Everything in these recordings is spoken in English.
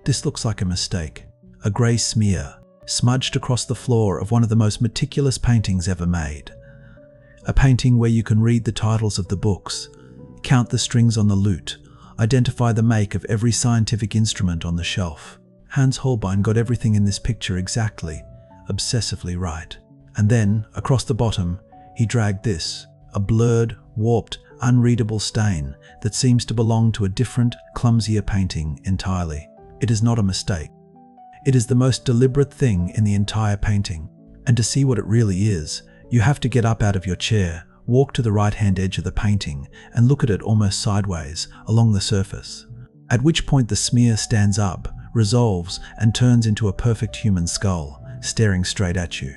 This looks like a mistake, a grey smear, smudged across the floor of one of the most meticulous paintings ever made. A painting where you can read the titles of the books, count the strings on the lute, identify the make of every scientific instrument on the shelf. Hans Holbein got everything in this picture exactly, obsessively right. And then, across the bottom, he dragged this, a blurred, warped, unreadable stain that seems to belong to a different, clumsier painting entirely. It is not a mistake. It is the most deliberate thing in the entire painting. And to see what it really is, you have to get up out of your chair, walk to the right-hand edge of the painting, and look at it almost sideways along the surface. At which point the smear stands up, resolves, and turns into a perfect human skull, staring straight at you.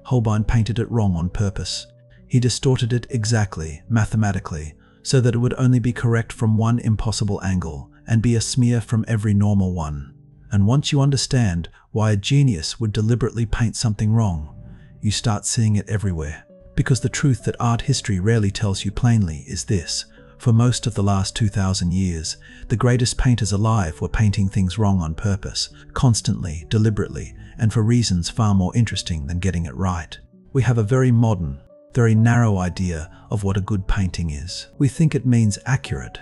Holbein painted it wrong on purpose. He distorted it exactly, mathematically, so that it would only be correct from one impossible angle and be a smear from every normal one. And once you understand why a genius would deliberately paint something wrong, you start seeing it everywhere. Because the truth that art history rarely tells you plainly is this: for most of the last 2,000 years, the greatest painters alive were painting things wrong on purpose, constantly, deliberately, and for reasons far more interesting than getting it right. We have a very modern, very narrow idea of what a good painting is. We think it means accurate,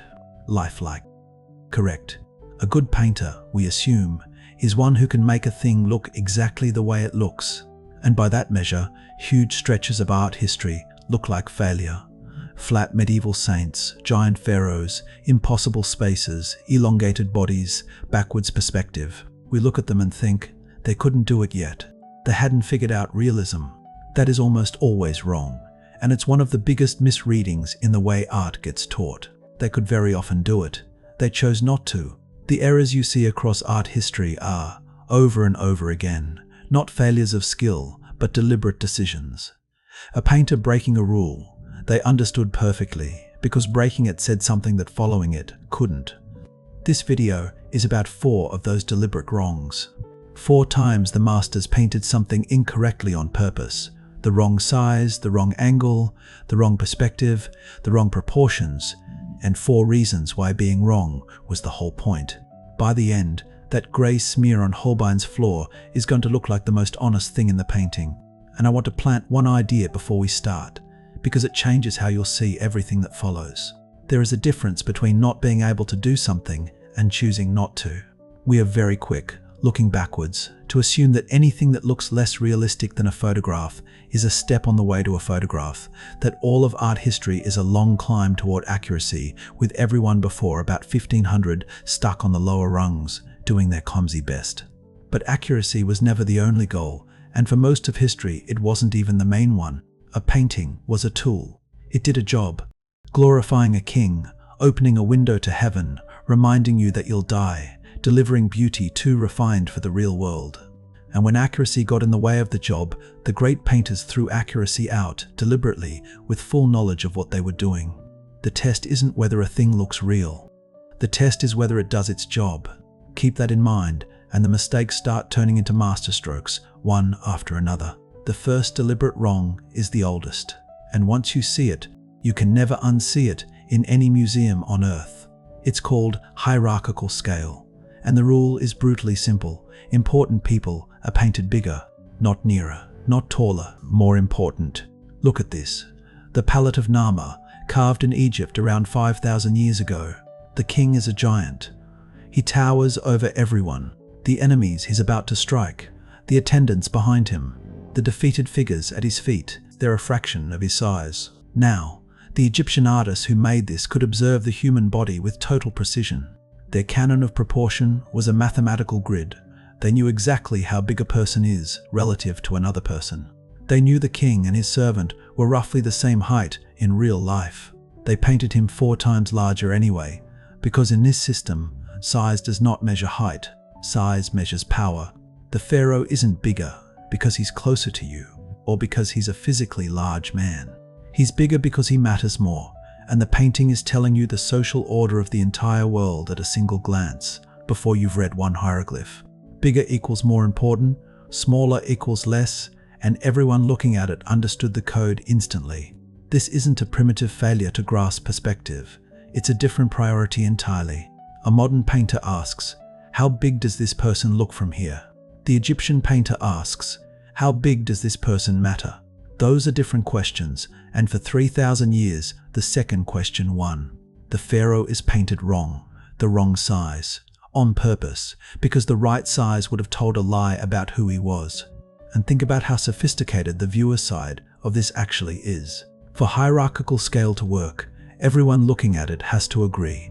lifelike. Correct. A good painter, we assume, is one who can make a thing look exactly the way it looks. And by that measure, huge stretches of art history look like failure. Flat medieval saints, giant pharaohs, impossible spaces, elongated bodies, backwards perspective. We look at them and think, they couldn't do it yet. They hadn't figured out realism. That is almost always wrong, and it's one of the biggest misreadings in the way art gets taught. They could very often do it. They chose not to. The errors you see across art history are, over and over again, not failures of skill, but deliberate decisions. A painter breaking a rule they understood perfectly, because breaking it said something that following it couldn't. This video is about 4 of those deliberate wrongs. 4 times the masters painted something incorrectly on purpose. The wrong size, the wrong angle, the wrong perspective, the wrong proportions, and 4 reasons why being wrong was the whole point. By the end, that grey smear on Holbein's floor is going to look like the most honest thing in the painting. And I want to plant one idea before we start, because it changes how you'll see everything that follows. There is a difference between not being able to do something and choosing not to. We are very quick, looking backwards, to assume that anything that looks less realistic than a photograph is a step on the way to a photograph, that all of art history is a long climb toward accuracy, with everyone before about 1500 stuck on the lower rungs, doing their clumsy best. But accuracy was never the only goal, and for most of history it wasn't even the main one. A painting was a tool. It did a job, glorifying a king, opening a window to heaven, reminding you that you'll die, delivering beauty too refined for the real world. And when accuracy got in the way of the job, the great painters threw accuracy out, deliberately, with full knowledge of what they were doing. The test isn't whether a thing looks real. The test is whether it does its job. Keep that in mind, and the mistakes start turning into masterstrokes, one after another. The first deliberate wrong is the oldest, and once you see it, you can never unsee it in any museum on Earth. It's called hierarchical scale, and the rule is brutally simple. Important people are painted bigger, not nearer, not taller, more important. Look at this. The palette of Nama, carved in Egypt around 5,000 years ago. The king is a giant. He towers over everyone. The enemies he's about to strike, the attendants behind him, the defeated figures at his feet, they're a fraction of his size. Now, the Egyptian artists who made this could observe the human body with total precision. Their canon of proportion was a mathematical grid. They knew exactly how big a person is relative to another person. They knew the king and his servant were roughly the same height in real life. They painted him 4 times larger anyway, because in this system, size does not measure height, size measures power. The pharaoh isn't bigger because he's closer to you, or because he's a physically large man. He's bigger because he matters more, and the painting is telling you the social order of the entire world at a single glance, before you've read one hieroglyph. Bigger equals more important, smaller equals less, and everyone looking at it understood the code instantly. This isn't a primitive failure to grasp perspective. It's a different priority entirely. A modern painter asks, how big does this person look from here? The Egyptian painter asks, how big does this person matter? Those are different questions, and for 3,000 years, the second question won. The pharaoh is painted wrong, the wrong size, on purpose, because the right size would have told a lie about who he was. And think about how sophisticated the viewer side of this actually is. For hierarchical scale to work, everyone looking at it has to agree,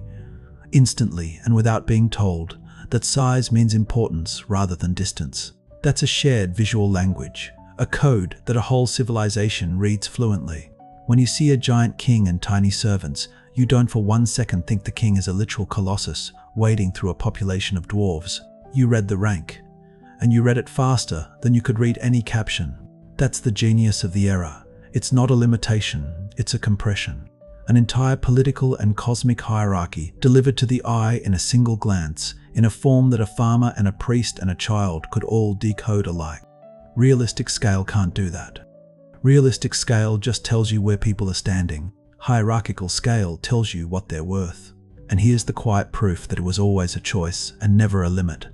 instantly and without being told, that size means importance rather than distance. That's a shared visual language, a code that a whole civilization reads fluently. When you see a giant king and tiny servants, you don't for 1 second think the king is a literal colossus wading through a population of dwarves. You read the rank, and you read it faster than you could read any caption. That's the genius of the era. It's not a limitation, it's a compression. An entire political and cosmic hierarchy delivered to the eye in a single glance, in a form that a farmer and a priest and a child could all decode alike. Realistic scale can't do that. Realistic scale just tells you where people are standing. Hierarchical scale tells you what they're worth. And here's the quiet proof that it was always a choice and never a limit.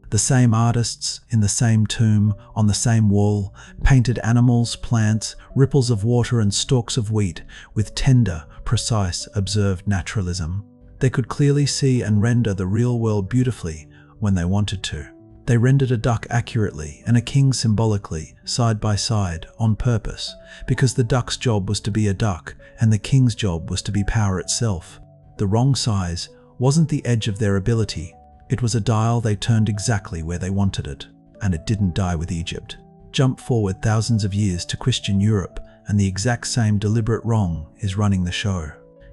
The same artists, in the same tomb, on the same wall, painted animals, plants, ripples of water and stalks of wheat with tender, precise, observed naturalism. They could clearly see and render the real world beautifully when they wanted to. They rendered a duck accurately and a king symbolically, side by side, on purpose, because the duck's job was to be a duck and the king's job was to be power itself. The wrong size wasn't the edge of their ability. It was a dial they turned exactly where they wanted it, and it didn't die with Egypt. Jump forward thousands of years to Christian Europe, and the exact same deliberate wrong is running the show.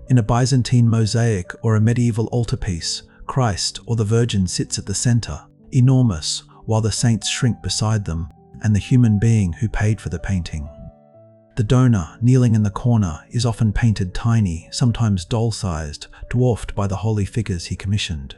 In a Byzantine mosaic or a medieval altarpiece, Christ or the Virgin sits at the center, enormous, while the saints shrink beside them, and the human being who paid for the painting. The donor, kneeling in the corner, is often painted tiny, sometimes doll-sized, dwarfed by the holy figures he commissioned.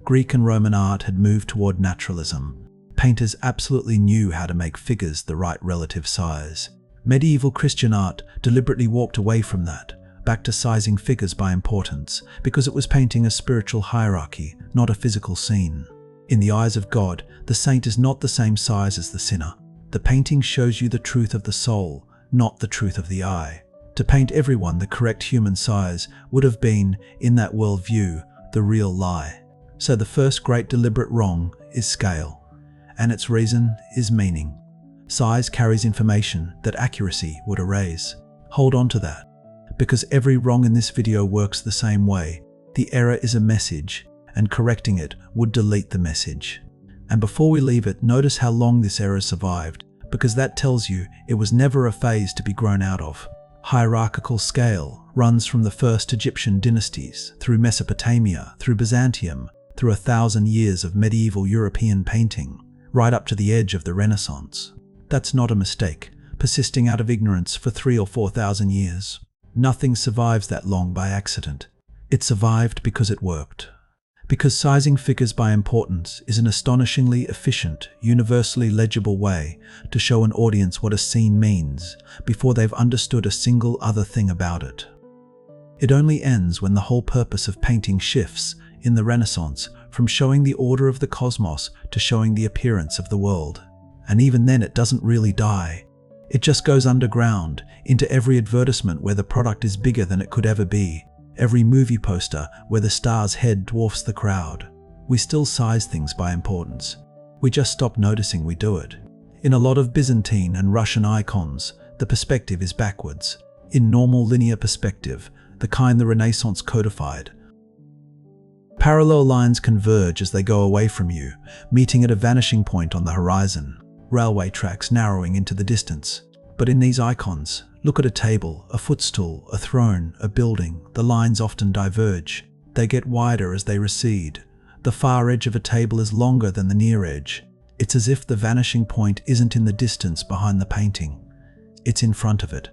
Greek and Roman art had moved toward naturalism. Painters absolutely knew how to make figures the right relative size. Medieval Christian art deliberately walked away from that, back to sizing figures by importance, because it was painting a spiritual hierarchy, not a physical scene. In the eyes of God, the saint is not the same size as the sinner. The painting shows you the truth of the soul, not the truth of the eye. To paint everyone the correct human size would have been, in that worldview, the real lie. So the first great deliberate wrong is scale, and its reason is meaning. Size carries information that accuracy would erase. Hold on to that, because every wrong in this video works the same way. The error is a message, and correcting it would delete the message. And before we leave it, notice how long this error survived, because that tells you it was never a phase to be grown out of. Hierarchical scale runs from the first Egyptian dynasties, through Mesopotamia, through Byzantium, through 1,000 years of medieval European painting, right up to the edge of the Renaissance. That's not a mistake, persisting out of ignorance for 3,000 or 4,000 years. Nothing survives that long by accident. It survived because it worked. Because sizing figures by importance is an astonishingly efficient, universally legible way to show an audience what a scene means before they've understood a single other thing about it. It only ends when the whole purpose of painting shifts in the Renaissance from showing the order of the cosmos to showing the appearance of the world. And even then it doesn't really die. It just goes underground into every advertisement where the product is bigger than it could ever be, every movie poster where the star's head dwarfs the crowd. We still size things by importance. We just stop noticing we do it. In a lot of Byzantine and Russian icons, the perspective is backwards. In normal linear perspective, the kind the Renaissance codified, parallel lines converge as they go away from you, meeting at a vanishing point on the horizon, railway tracks narrowing into the distance. But in these icons, look at a table, a footstool, a throne, a building. The lines often diverge. They get wider as they recede. The far edge of a table is longer than the near edge. It's as if the vanishing point isn't in the distance behind the painting. It's in front of it,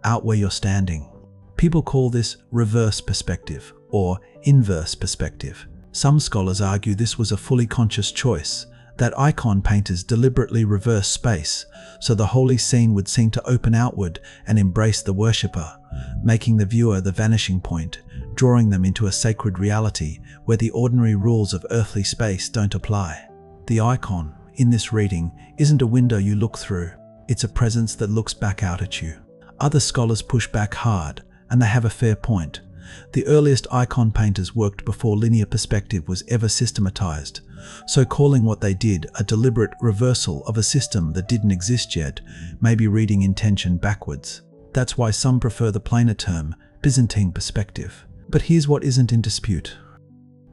out where you're standing. People call this reverse perspective or inverse perspective. Some scholars argue this was a fully conscious choice, that icon painters deliberately reverse space so the holy scene would seem to open outward and embrace the worshipper, making the viewer the vanishing point, drawing them into a sacred reality where the ordinary rules of earthly space don't apply. The icon, in this reading, isn't a window you look through, it's a presence that looks back out at you. Other scholars push back hard, and they have a fair point. The earliest icon painters worked before linear perspective was ever systematized, so calling what they did a deliberate reversal of a system that didn't exist yet may be reading intention backwards. That's why some prefer the plainer term, Byzantine perspective. But here's what isn't in dispute.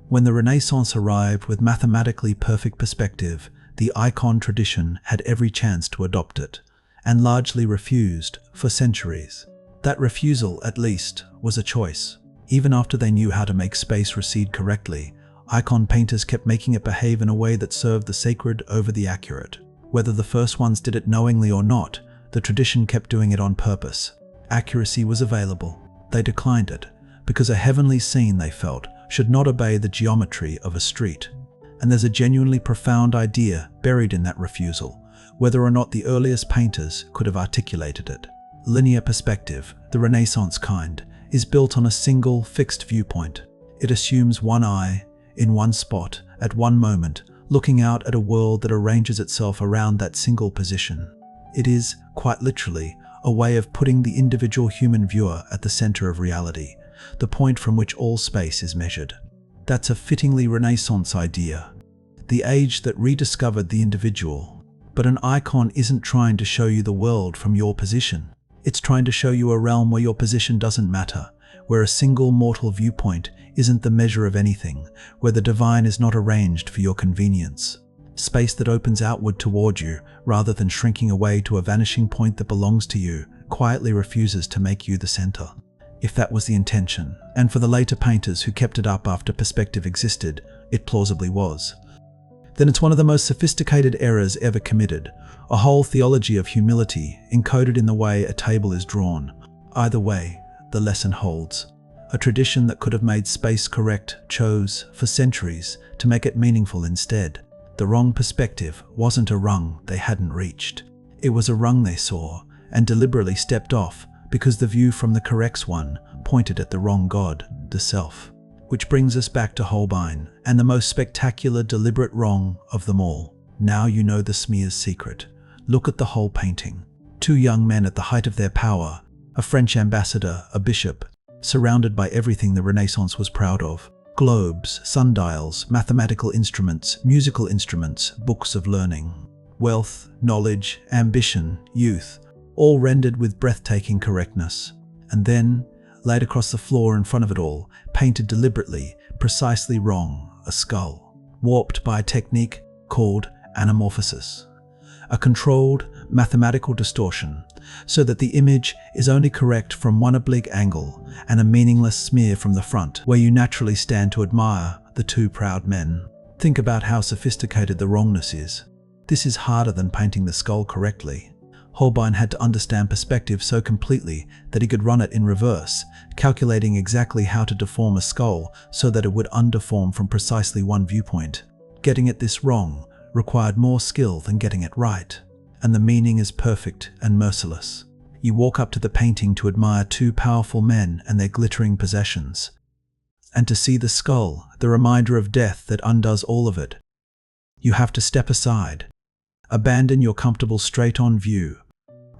When the Renaissance arrived with mathematically perfect perspective, the icon tradition had every chance to adopt it, and largely refused for centuries. That refusal, at least, was a choice. Even after they knew how to make space recede correctly, icon painters kept making it behave in a way that served the sacred over the accurate. Whether the first ones did it knowingly or not, the tradition kept doing it on purpose. Accuracy was available. They declined it, because a heavenly scene, they felt, should not obey the geometry of a street. And there's a genuinely profound idea buried in that refusal, whether or not the earliest painters could have articulated it. Linear perspective, the Renaissance kind, is built on a single, fixed viewpoint. It assumes one eye, in one spot, at one moment, looking out at a world that arranges itself around that single position. It is, quite literally, a way of putting the individual human viewer at the center of reality, the point from which all space is measured. That's a fittingly Renaissance idea, the age that rediscovered the individual. But an icon isn't trying to show you the world from your position. It's trying to show you a realm where your position doesn't matter, where a single mortal viewpoint isn't the measure of anything, where the divine is not arranged for your convenience. Space that opens outward toward you, rather than shrinking away to a vanishing point that belongs to you, quietly refuses to make you the center. If that was the intention, and for the later painters who kept it up after perspective existed, it plausibly was, then it's one of the most sophisticated errors ever committed, a whole theology of humility encoded in the way a table is drawn. Either way, the lesson holds. A tradition that could have made space correct chose, for centuries, to make it meaningful instead. The wrong perspective wasn't a rung they hadn't reached. It was a rung they saw, and deliberately stepped off because the view from the correct one pointed at the wrong god, the self. Which brings us back to Holbein, and the most spectacular deliberate wrong of them all. Now you know the smear's secret. Look at the whole painting. Two young men at the height of their power, a French ambassador, a bishop, surrounded by everything the Renaissance was proud of. Globes, sundials, mathematical instruments, musical instruments, books of learning. Wealth, knowledge, ambition, youth, all rendered with breathtaking correctness. And then, laid across the floor in front of it all, painted deliberately, precisely wrong, a skull, warped by a technique called anamorphosis. A controlled, mathematical distortion, so that the image is only correct from one oblique angle and a meaningless smear from the front, where you naturally stand to admire the two proud men. Think about how sophisticated the wrongness is. This is harder than painting the skull correctly. Holbein had to understand perspective so completely that he could run it in reverse, calculating exactly how to deform a skull so that it would undeform from precisely one viewpoint. Getting it this wrong required more skill than getting it right, and the meaning is perfect and merciless. You walk up to the painting to admire two powerful men and their glittering possessions, and to see the skull, the reminder of death that undoes all of it. You have to step aside, abandon your comfortable straight-on view,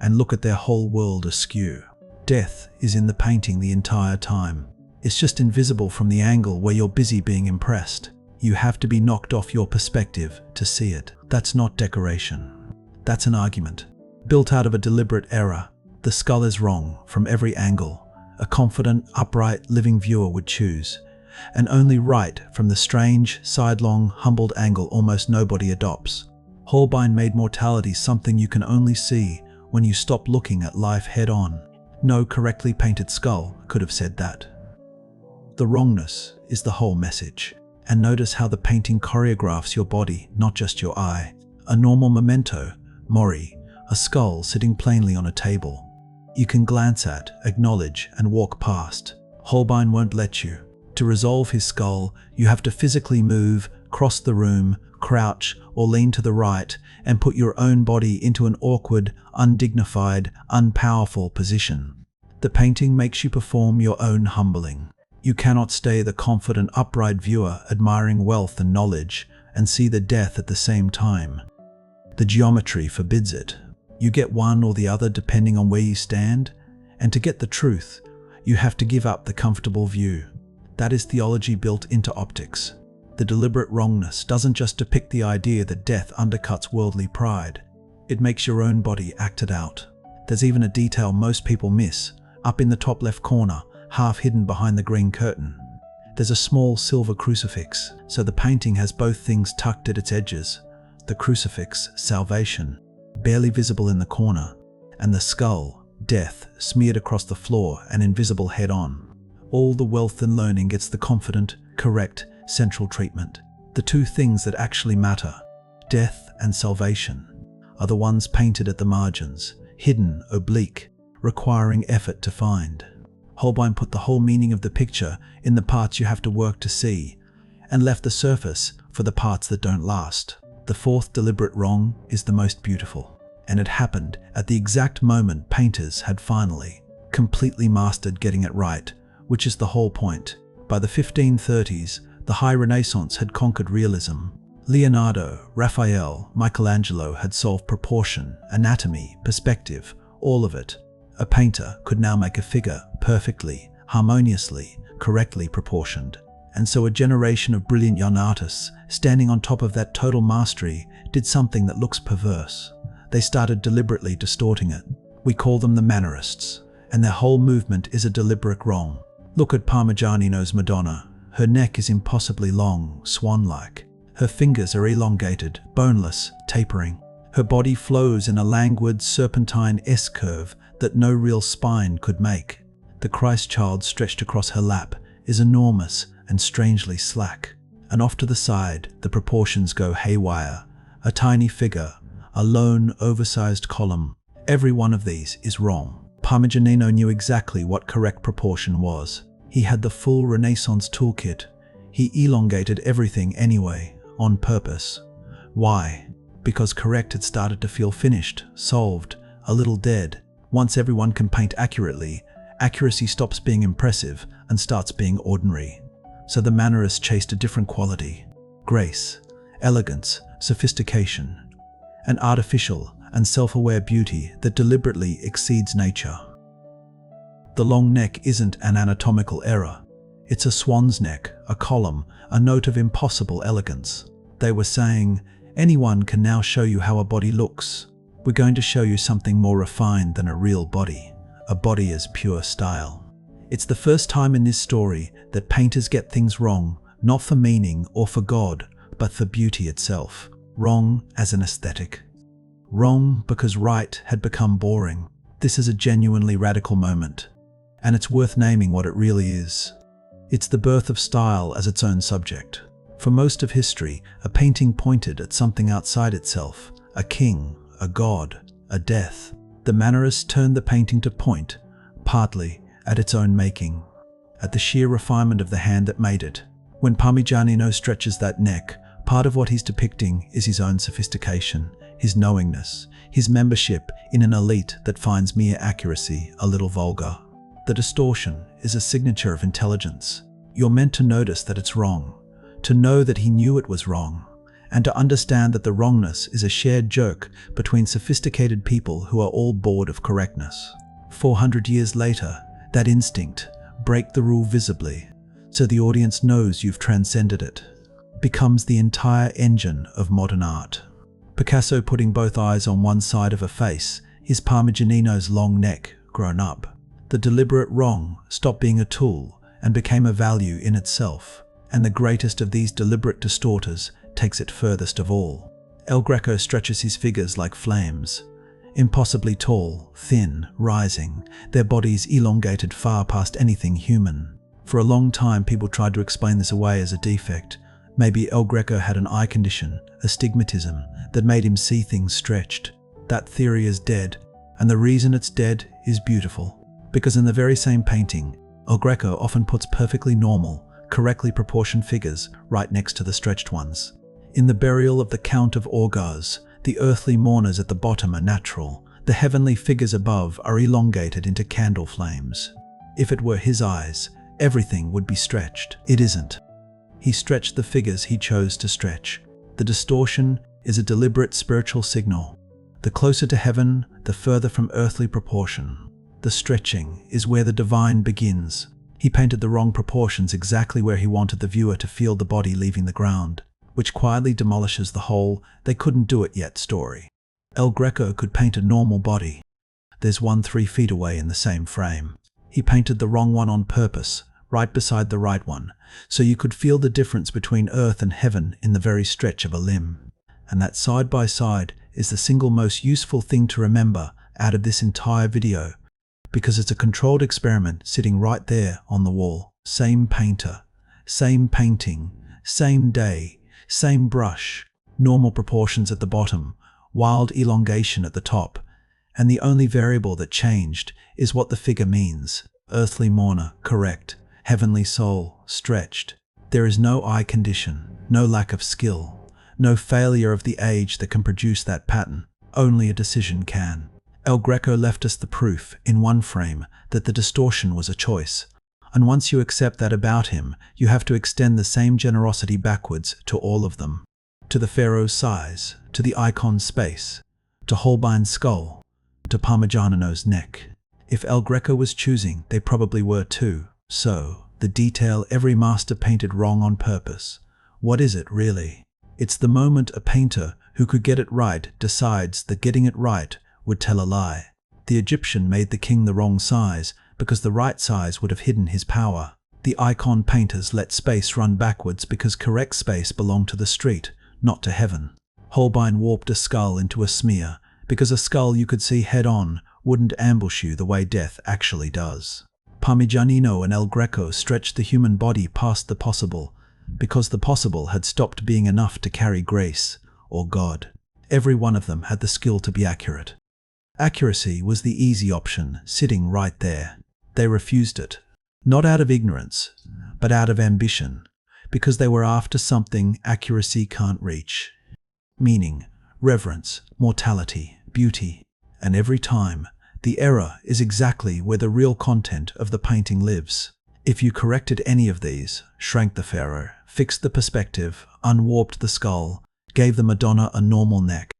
and look at their whole world askew. Death is in the painting the entire time. It's just invisible from the angle where you're busy being impressed. You have to be knocked off your perspective to see it. That's not decoration. That's an argument, built out of a deliberate error. The skull is wrong from every angle a confident, upright, living viewer would choose, and only right from the strange, sidelong, humbled angle almost nobody adopts. Holbein made mortality something you can only see when you stop looking at life head-on. No correctly painted skull could have said that. The wrongness is the whole message. And notice how the painting choreographs your body, not just your eye. A normal memento, mori, a skull sitting plainly on a table. You can glance at, acknowledge, and walk past. Holbein won't let you. To resolve his skull, you have to physically move, cross the room, crouch, or lean to the right, and put your own body into an awkward, undignified, unpowerful position. The painting makes you perform your own humbling. You cannot stay the confident, upright viewer admiring wealth and knowledge and see the death at the same time. The geometry forbids it. You get one or the other depending on where you stand, and to get the truth, you have to give up the comfortable view. That is theology built into optics. The deliberate wrongness doesn't just depict the idea that death undercuts worldly pride. It makes your own body act it out. There's even a detail most people miss. Up in the top left corner, half hidden behind the green curtain, there's a small silver crucifix, so the painting has both things tucked at its edges. The crucifix, salvation, barely visible in the corner, and the skull, death, smeared across the floor and invisible head-on. All the wealth and learning gets the confident, correct, central treatment. The two things that actually matter, death and salvation, are the ones painted at the margins, hidden, oblique, requiring effort to find. Holbein put the whole meaning of the picture in the parts you have to work to see, and left the surface for the parts that don't last. The fourth deliberate wrong is the most beautiful, and it happened at the exact moment painters had finally, completely mastered getting it right, which is the whole point. By the 1530s, the High Renaissance had conquered realism. Leonardo, Raphael, Michelangelo had solved proportion, anatomy, perspective, all of it. A painter could now make a figure perfectly, harmoniously, correctly proportioned. And so a generation of brilliant young artists, standing on top of that total mastery, did something that looks perverse. They started deliberately distorting it. We call them the Mannerists, and their whole movement is a deliberate wrong. Look at Parmigianino's Madonna. Her neck is impossibly long, swan-like. Her fingers are elongated, boneless, tapering. Her body flows in a languid, serpentine S-curve that no real spine could make. The Christ child stretched across her lap is enormous and strangely slack. And off to the side, the proportions go haywire. A tiny figure, a lone, oversized column. Every one of these is wrong. Parmigianino knew exactly what correct proportion was. He had the full Renaissance toolkit. He elongated everything anyway, on purpose. Why? Because correct had started to feel finished, solved, a little dead. Once everyone can paint accurately, accuracy stops being impressive and starts being ordinary. So the Mannerists chased a different quality: grace, elegance, sophistication, an artificial and self-aware beauty that deliberately exceeds nature. The long neck isn't an anatomical error. It's a swan's neck, a column, a note of impossible elegance. They were saying, anyone can now show you how a body looks. We're going to show you something more refined than a real body. A body as pure style. It's the first time in this story that painters get things wrong, not for meaning or for God, but for beauty itself. Wrong as an aesthetic. Wrong because right had become boring. This is a genuinely radical moment, and it's worth naming what it really is. It's the birth of style as its own subject. For most of history, a painting pointed at something outside itself, a king, a god, a death. The Mannerists turned the painting to point, partly, at its own making, at the sheer refinement of the hand that made it. When Parmigianino stretches that neck, part of what he's depicting is his own sophistication, his knowingness, his membership in an elite that finds mere accuracy a little vulgar. The distortion is a signature of intelligence. You're meant to notice that it's wrong, to know that he knew it was wrong, and to understand that the wrongness is a shared joke between sophisticated people who are all bored of correctness. 400 years later, that instinct, break the rule visibly, so the audience knows you've transcended it, becomes the entire engine of modern art. Picasso putting both eyes on one side of a face is Parmigianino's long neck grown up. The deliberate wrong stopped being a tool and became a value in itself, and the greatest of these deliberate distorters takes it furthest of all. El Greco stretches his figures like flames, impossibly tall, thin, rising, their bodies elongated far past anything human. For a long time people tried to explain this away as a defect. Maybe El Greco had an eye condition, astigmatism, that made him see things stretched. That theory is dead, and the reason it's dead is beautiful. Because in the very same painting, El Greco often puts perfectly normal, correctly proportioned figures right next to the stretched ones. In the burial of the Count of Orgaz, the earthly mourners at the bottom are natural. The heavenly figures above are elongated into candle flames. If it were his eyes, everything would be stretched. It isn't. He stretched the figures he chose to stretch. The distortion is a deliberate spiritual signal. The closer to heaven, the further from earthly proportion. The stretching is where the divine begins. He painted the wrong proportions exactly where he wanted the viewer to feel the body leaving the ground, which quietly demolishes the whole "they couldn't do it yet" story. El Greco could paint a normal body. There's one 3 feet away in the same frame. He painted the wrong one on purpose, right beside the right one, so you could feel the difference between earth and heaven in the very stretch of a limb. And that side by side is the single most useful thing to remember out of this entire video, because it's a controlled experiment sitting right there on the wall. Same painter, same painting, same day, same brush, normal proportions at the bottom, wild elongation at the top, and the only variable that changed is what the figure means. Earthly mourner, correct. Heavenly soul, stretched. There is no eye condition, no lack of skill, no failure of the age that can produce that pattern. Only a decision can. El Greco left us the proof, in one frame, that the distortion was a choice. And once you accept that about him, you have to extend the same generosity backwards to all of them. To the pharaoh's size, to the icon's space, to Holbein's skull, to Parmigianino's neck. If El Greco was choosing, they probably were too. So, the detail every master painted wrong on purpose. What is it really? It's the moment a painter who could get it right decides that getting it right would tell a lie. The Egyptian made the king the wrong size because the right size would have hidden his power. The icon painters let space run backwards because correct space belonged to the street, not to heaven. Holbein warped a skull into a smear because a skull you could see head-on wouldn't ambush you the way death actually does. Parmigianino and El Greco stretched the human body past the possible because the possible had stopped being enough to carry grace or God. Every one of them had the skill to be accurate. Accuracy was the easy option, sitting right there. They refused it, not out of ignorance, but out of ambition, because they were after something accuracy can't reach. Meaning, reverence, mortality, beauty, and every time, the error is exactly where the real content of the painting lives. If you corrected any of these, shrank the pharaoh, fixed the perspective, unwarped the skull, gave the Madonna a normal neck,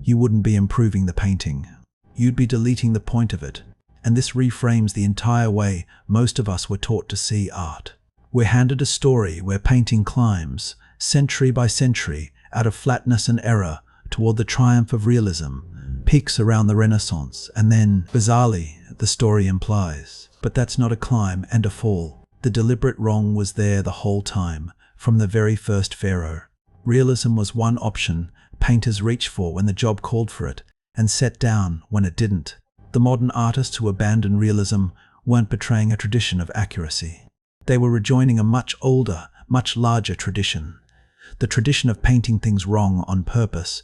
you wouldn't be improving the painting. You'd be deleting the point of it. And this reframes the entire way most of us were taught to see art. We're handed a story where painting climbs, century by century, out of flatness and error toward the triumph of realism, peaks around the Renaissance, and then, bizarrely, the story implies. But that's not a climb and a fall. The deliberate wrong was there the whole time, from the very first pharaoh. Realism was one option painters reached for when the job called for it, and set down when it didn't. The modern artists who abandoned realism weren't betraying a tradition of accuracy. They were rejoining a much older, much larger tradition. The tradition of painting things wrong on purpose,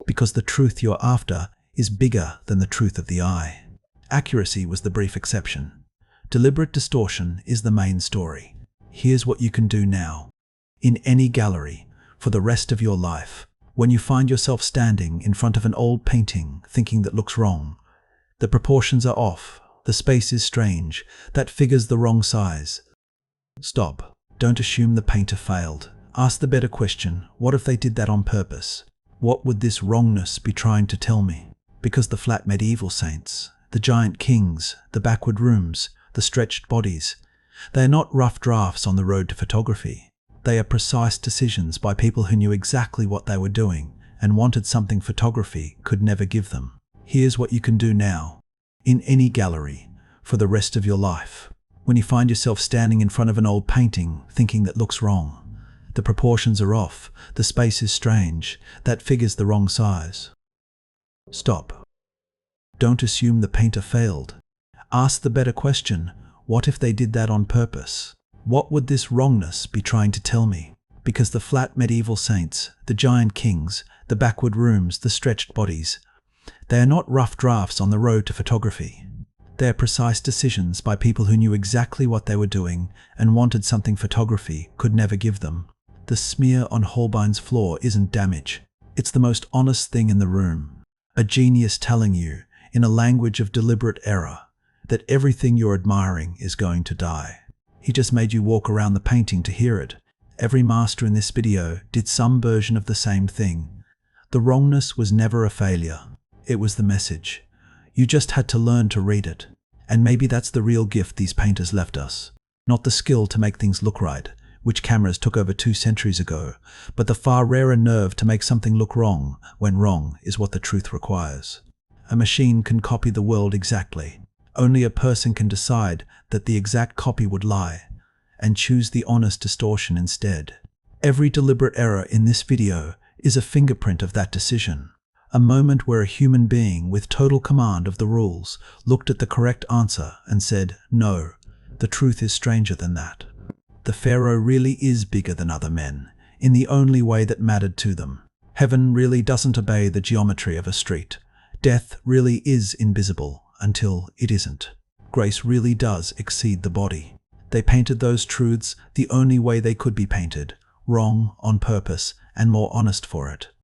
because the truth you're after is bigger than the truth of the eye. Accuracy was the brief exception. Deliberate distortion is the main story. Here's what you can do now. In any gallery, for the rest of your life, when you find yourself standing in front of an old painting thinking that looks wrong, the proportions are off, the space is strange, that figure's the wrong size. Stop. Don't assume the painter failed. Ask the better question, what if they did that on purpose? What would this wrongness be trying to tell me? Because the flat medieval saints, the giant kings, the backward rooms, the stretched bodies, they are not rough drafts on the road to photography. They are precise decisions by people who knew exactly what they were doing and wanted something photography could never give them. Here's what you can do now. In any gallery, for the rest of your life. When you find yourself standing in front of an old painting thinking that looks wrong, the proportions are off, the space is strange, that figure's the wrong size. Stop. Don't assume the painter failed. Ask the better question, what if they did that on purpose? What would this wrongness be trying to tell me? Because the flat medieval saints, the giant kings, the backward rooms, the stretched bodies, they are not rough drafts on the road to photography. They are precise decisions by people who knew exactly what they were doing and wanted something photography could never give them. The smear on Holbein's floor isn't damage. It's the most honest thing in the room. A genius telling you, in a language of deliberate error, that everything you're admiring is going to die. He just made you walk around the painting to hear it. Every master in this video did some version of the same thing. The wrongness was never a failure. It was the message. You just had to learn to read it. And maybe that's the real gift these painters left us. Not the skill to make things look right, which cameras took over 2 centuries ago, but the far rarer nerve to make something look wrong when wrong is what the truth requires. A machine can copy the world exactly. Only a person can decide that the exact copy would lie, and choose the honest distortion instead. Every deliberate error in this video is a fingerprint of that decision. A moment where a human being with total command of the rules looked at the correct answer and said, "No, the truth is stranger than that. The pharaoh really is bigger than other men, in the only way that mattered to them. Heaven really doesn't obey the geometry of a street. Death really is invisible until it isn't. Grace really does exceed the body." They painted those truths the only way they could be painted, wrong on purpose and more honest for it.